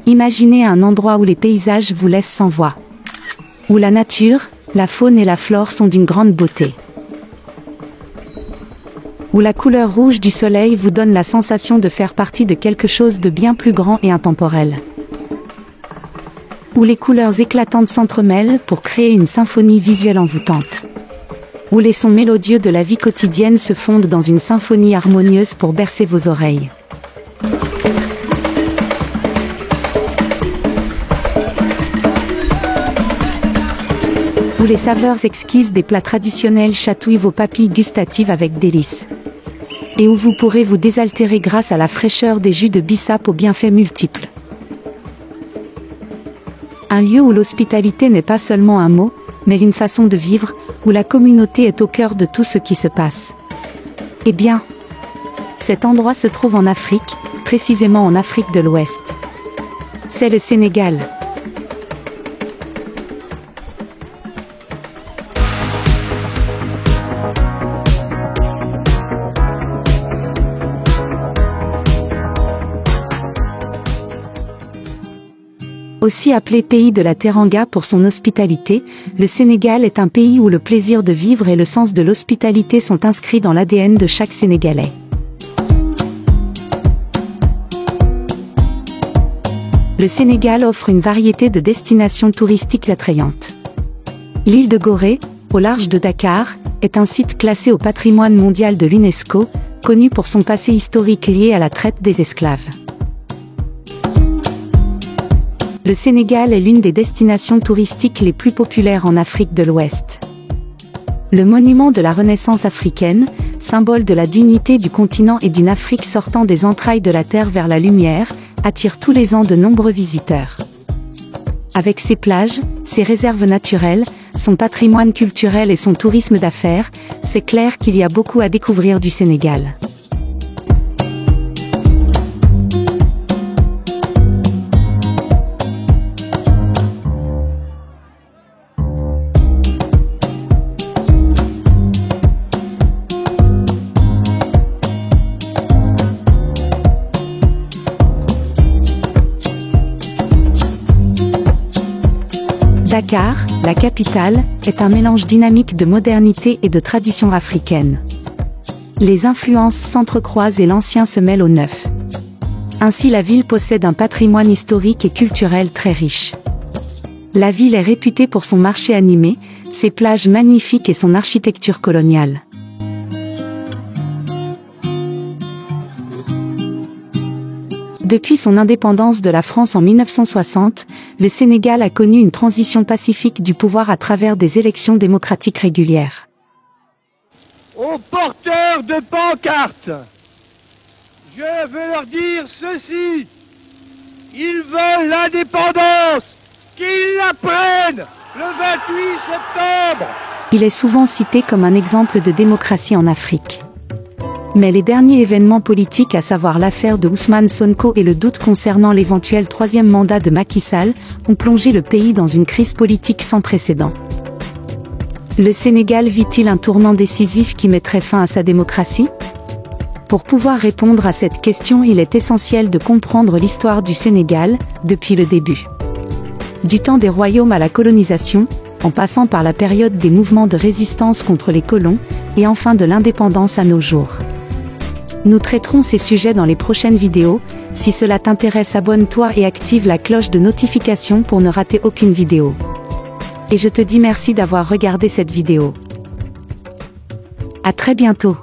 Imaginez un endroit où les paysages vous laissent sans voix. Où la nature, la faune et la flore sont d'une grande beauté. Où la couleur rouge du soleil vous donne la sensation de faire partie de quelque chose de bien plus grand et intemporel. Où les couleurs éclatantes s'entremêlent pour créer une symphonie visuelle envoûtante. Où les sons mélodieux de la vie quotidienne se fondent dans une symphonie harmonieuse pour bercer vos oreilles. Où les saveurs exquises des plats traditionnels chatouillent vos papilles gustatives avec délice. Et où vous pourrez vous désaltérer grâce à la fraîcheur des jus de bissap aux bienfaits multiples. Un lieu où l'hospitalité n'est pas seulement un mot, mais une façon de vivre, où la communauté est au cœur de tout ce qui se passe. Eh bien, cet endroit se trouve en Afrique, précisément en Afrique de l'Ouest. C'est le Sénégal. Aussi appelé pays de la Teranga pour son hospitalité, le Sénégal est un pays où le plaisir de vivre et le sens de l'hospitalité sont inscrits dans l'ADN de chaque Sénégalais. Le Sénégal offre une variété de destinations touristiques attrayantes. L'île de Gorée, au large de Dakar, est un site classé au patrimoine mondial de l'UNESCO, connu pour son passé historique lié à la traite des esclaves. Le Sénégal est l'une des destinations touristiques les plus populaires en Afrique de l'Ouest. Le monument de la Renaissance africaine, symbole de la dignité du continent et d'une Afrique sortant des entrailles de la terre vers la lumière, attire tous les ans de nombreux visiteurs. Avec ses plages, ses réserves naturelles, son patrimoine culturel et son tourisme d'affaires, c'est clair qu'il y a beaucoup à découvrir du Sénégal. Dakar, la capitale, est un mélange dynamique de modernité et de tradition africaine. Les influences s'entrecroisent et l'ancien se mêle au neuf. Ainsi la ville possède un patrimoine historique et culturel très riche. La ville est réputée pour son marché animé, ses plages magnifiques et son architecture coloniale. Depuis son indépendance de la France en 1960, le Sénégal a connu une transition pacifique du pouvoir à travers des élections démocratiques régulières. Aux porteurs de pancartes, je veux leur dire ceci. Ils veulent l'indépendance, qu'ils la prennent le 28 septembre. Il est souvent cité comme un exemple de démocratie en Afrique. Mais les derniers événements politiques, à savoir l'affaire de Ousmane Sonko et le doute concernant l'éventuel troisième mandat de Macky Sall, ont plongé le pays dans une crise politique sans précédent. Le Sénégal vit-il un tournant décisif qui mettrait fin à sa démocratie ? Pour pouvoir répondre à cette question, il est essentiel de comprendre l'histoire du Sénégal, depuis le début. Du temps des royaumes à la colonisation, en passant par la période des mouvements de résistance contre les colons, et enfin de l'indépendance à nos jours. Nous traiterons ces sujets dans les prochaines vidéos. Si cela t'intéresse, abonne-toi et active la cloche de notification pour ne rater aucune vidéo. Et je te dis merci d'avoir regardé cette vidéo. À très bientôt.